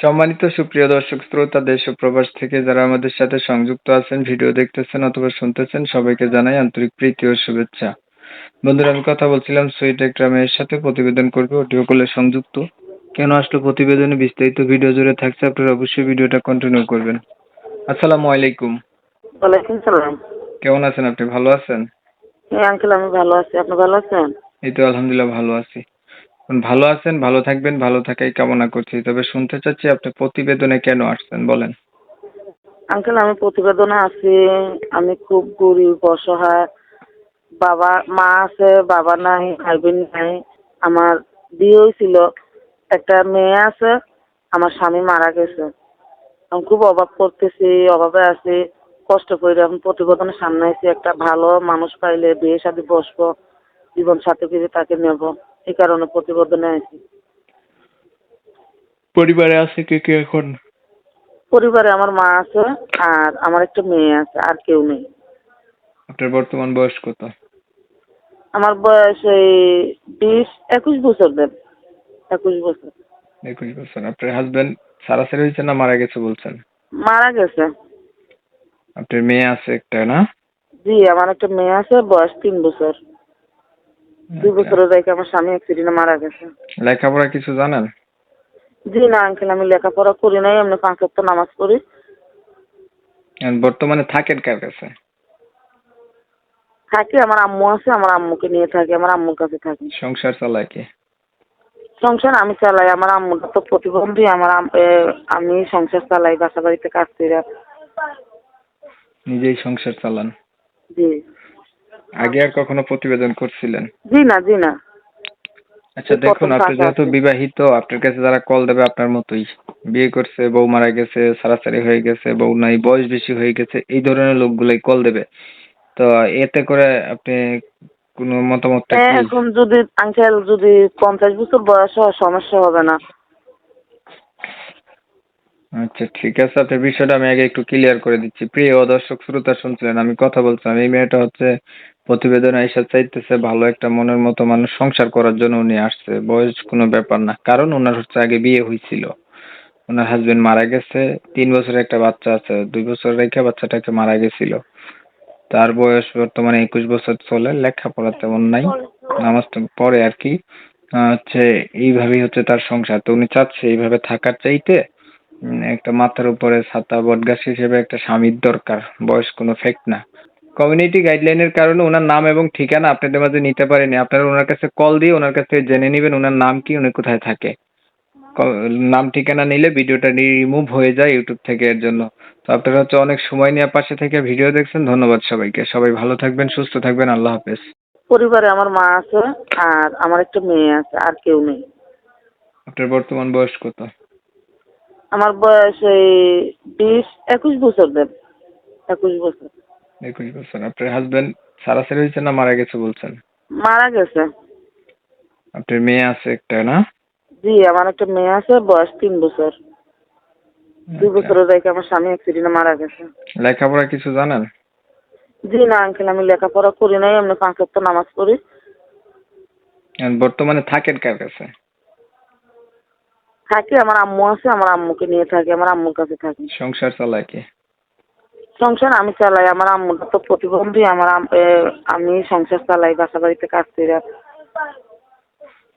সম্মানিত সুপ্রিয় দর্শক শ্রোতা দেশ ও প্রবাস থেকে যারা আমাদের সাথে সংযুক্ত আছেন, ভিডিও দেখতেছেন অথবা শুনতেছেন, সবাইকে জানাই আন্তরিক প্রীতি ও শুভেচ্ছা। বন্ধুরা, আমি কথা বলছিলাম সুইট একটা মেয়ের সাথে, প্রতিবেদন করবে, অডিও কলে সংযুক্ত। কেন আসলো প্রতিবেদনে বিস্তারিত ভিডিও জুড়ে থাকছে, আপনারা অবশ্যই ভিডিওটা কন্টিনিউ করবেন। আসসালামু আলাইকুম। ওয়ালাইকুম সালাম। কেমন আছেন আপনি? ভালো আছেন? হ্যাঁ আঙ্কেল, আমি ভালো আছি। আপনি ভালো আছেন? এই তো আলহামদুলিল্লাহ ভালো আছি। ভালো আছেন, ভালো থাকবেন, ভালো থাকাই কামনা করছি। তবে শুনতে চাচ্ছি আপনি প্রতিবেদনে কেন আসছেন, বলেন। আঙ্কেল, আমি প্রতিবেদনে আছি। আমি খুব গরিব, অসহায়। মা আছে, বাবা নাই, ভাই বোন নাই। আমার বিয়ে হয়েছিল, একটা মেয়ে আছে। আমার স্বামী মারা গেছে। আমি খুব অভাব করতেছি, অভাবে আছি। কষ্ট করে আমি প্রতিবেদনের সামনে আছি। একটা ভালো মানুষ পাইলে বিয়ে শাদী বসবো, জীবন সাথী করে তাকে নেব। এই কারণে প্রতিবেদনে আছি। পরিবারে আছে কে কে এখন? পরিবারে আমার মা আছে, আর আমার একটা মেয়ে আছে, আর কেউ নেই। আপনার বর্তমান বয়স কত? আমার বয়স এই 21 বছর দেব। 21 বছর। 21 বছর। আপনার হাজবেন্ড সারাসারি হয়েছে না মারা গেছে বলছেন? মারা গেছে। আপনার মেয়ে আছে একটা, না? জি, আমার একটা মেয়ে আছে, বয়স 3 বছর। 2 বছরের রেখে আমার স্বামী অ্যাক্সিডেন্টে মারা গেছে। লেখাপড়া কিছু জানেন? জি না আঙ্কেল, আমি লেখাপড়া করি নাই, এমনি 5 ওয়াক্ত নামাজ পড়ি। বর্তমানে থাকেন কার কাছে? থাকি, আমার আম্মু আছে, আমার আম্মুকে নিয়ে থাকি, আমার আম্মুর কাছে থাকি। সংসার চালায় কে? সংসার আমি চালাই, আমার আম্মুটা তো প্রতিবন্ধী। আমি সংসার চালাই, বাসা বাড়িতে কাজ করি। নিজেই সংসার চালান? জি। আগে আর কখনো প্রতিবেদন করছিলেন? জি না, জি না। আচ্ছা দেখুন, আপনি যেহেতু বিবাহিত, আপনার কাছে যারা কল দেবে আপনার মতোই, বিয়ে করছে, বউ মারা গেছে, ছাড়াছাড়ি হয়ে গেছে, বউ নাই, বয়স বেশি হয়ে গেছে, এই ধরনের লোকগুলাই কল দেবে। তো এতে করে আপনি কোনো মতামতটা কি? এখন যদি আঙ্কেল, যদি 50 বছর বয়স হয়, সমস্যা হবে না। আচ্ছা ঠিক আছে, আপনার বিষয়টা আমি আগে একটু ক্লিয়ার করে দিচ্ছি। প্রিয় দর্শক শ্রোতা, শুনছিলেন আমি কথা বলছিলাম, এই মেয়েটা হচ্ছে প্রতিবেদনে এসে চাইতেছে ভালো একটা মনের মতো মানুষ সংসার করার জন্য উনি আসছে। বয়স কোনো ব্যাপার না, কারণ ওনার হচ্ছে আগে বিয়ে হয়েছিল, ওনার হাজবেন্ড মারা গেছে, 3 বছরের একটা বাচ্চা আছে, 2 বছর রেখে বাচ্চাটাকে মারা গেছিল। তার বয়স বর্তমানে 21 বছর চলে, লেখাপড়া তেমন নাই, নামাজ তো পড়ে আর কি। হচ্ছে এইভাবেই হচ্ছে তার সংসার। তো উনি চাচ্ছে এইভাবে থাকার চাইতে একটা মাথার উপরে ছাতা বটগাছ হিসেবে একটা স্বামীর দরকার। বয়স কোনো ফ্যাক্ট না। কমিউনিটি গাইডলাইনের কারণে ওনার নাম এবং ঠিকানা আপনাদের মাঝে নিতে পারেনি। আপনারা ওনার কাছে কল দিয়ে ওনার কাছ থেকে জেনে নেবেন ওনার নাম কি, উনি কোথায় থাকে। নাম ঠিকানা নিলে ভিডিওটা রিমুভ হয়ে যায় ইউটিউব থেকে, এর জন্য। তো আপনারা হচ্ছে অনেক সময় নিয়ে পাশে থেকে ভিডিও দেখছেন, ধন্যবাদ সবাইকে। সবাই ভালো থাকবেন, সুস্থ থাকবেন, আল্লাহ হাফেজ। পরিবারে আমার মা আছে, আর আমার একটা মেয়ে আছে, আর কেউ নেই। আপনার বর্তমান বয়স কত? আমার বয়স এই 21 বছর দেব। 21 বছর। 21 বছর। আপনার হাজবেন্ড সারাসারি হয়েছে না মারা গেছে বলছেন? মারা গেছে। আপনার মেয়ে আছে একটা, না? জি, আমার একটা মেয়ে আছে, বয়স 3 বছর। 2 বছরের রেখে আমার স্বামী অ্যাক্সিডেন্টে মারা গেছে। লেখাপড়া কিছু জানেন? জি না আঙ্কেল, আমি লেখাপড়া করি নাই, এমনি 5 ওয়াক্ত নামাজ পড়ি। বর্তমানে থাকেন কার কাছে? থাকি, আমার আম্মু আছে, আমার আম্মুকে নিয়ে থাকি, আমার আম্মুর কাছে থাকি। সংসার চালায় কে? সংসার আমি চালাই, আমার আম্মুটা তো প্রতিবন্ধী। আমি সংসার চালাই, বাসা বাড়িতে কাজ করি।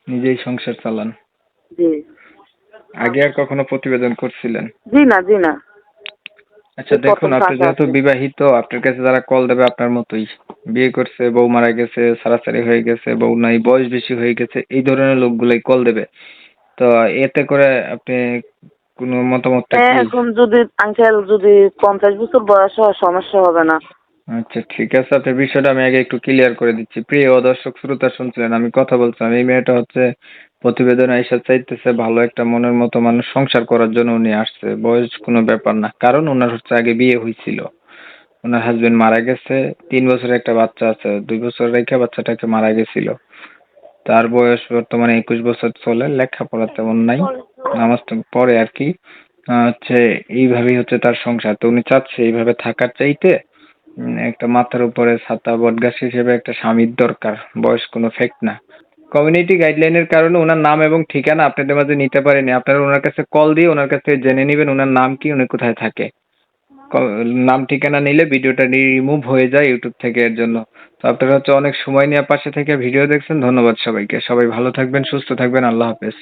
নিজেই সংসার চালান? জি। আগে আর কখনো প্রতিবেদন করছিলেন? জি না, জি না। আচ্ছা দেখুন, আপনি যেহেতু বিবাহিত, আপনার কাছে যারা কল দেবে আপনার মতোই, বিয়ে করছে, বউ মারা গেছে, ছাড়াছাড়ি হয়ে গেছে, বউ নাই, বয়স বেশি হয়ে গেছে, এই ধরনের লোকগুলাই কল দেবে। তো এতে করে আপনি কোনো মতামতটা কি? এখন যদি আঙ্কেল, যদি 50 বছর বয়স হয়, সমস্যা হবে না। আচ্ছা ঠিক আছে, আপনার বিষয়টা আমি আগে একটু ক্লিয়ার করে দিচ্ছি। প্রিয় দর্শক শ্রোতা, শুনছিলেন আমি কথা বলছিলাম, এই মেয়েটা হচ্ছে প্রতিবেদনে এসে চাইতেছে ভালো একটা মনের মতো মানুষ সংসার করার জন্য উনি আসছে। বয়স কোনো ব্যাপার না, কারণ ওনার হচ্ছে আগে বিয়ে হয়েছিল, ওনার হাজবেন্ড মারা গেছে, 3 বছরের একটা বাচ্চা আছে, 2 বছর রেখে বাচ্চাটাকে মারা গেছিল। তার বয়স বর্তমানে 21 বছর চলে, লেখাপড়া তেমন নাই, নামাজ তো পড়ে আর কি। হচ্ছে এইভাবেই হচ্ছে তার সংসার। তো উনি চাচ্ছে এইভাবে থাকার চাইতে একটা মাথার উপরে ছাতা বটগাছ হিসেবে একটা স্বামীর দরকার। বয়স কোনো ফ্যাক্ট না। কমিউনিটি গাইডলাইনের কারণে ওনার নাম এবং ঠিকানা আপনাদের মাঝে নিতে পারেনি। আপনারা ওনার কাছে কল দিয়ে ওনার কাছ থেকে জেনে নেবেন ওনার নাম কি, উনি কোথায় থাকে। নাম ঠিকানা নিলে ভিডিওটা রিমুভ হয়ে যায় ইউটিউব থেকে, এর জন্য। তো আপনারা হচ্ছে অনেক সময় নিয়ে পাশে থেকে ভিডিও দেখছেন, ধন্যবাদ সবাইকে। সবাই ভালো থাকবেন, সুস্থ থাকবেন, আল্লাহ হাফেজ।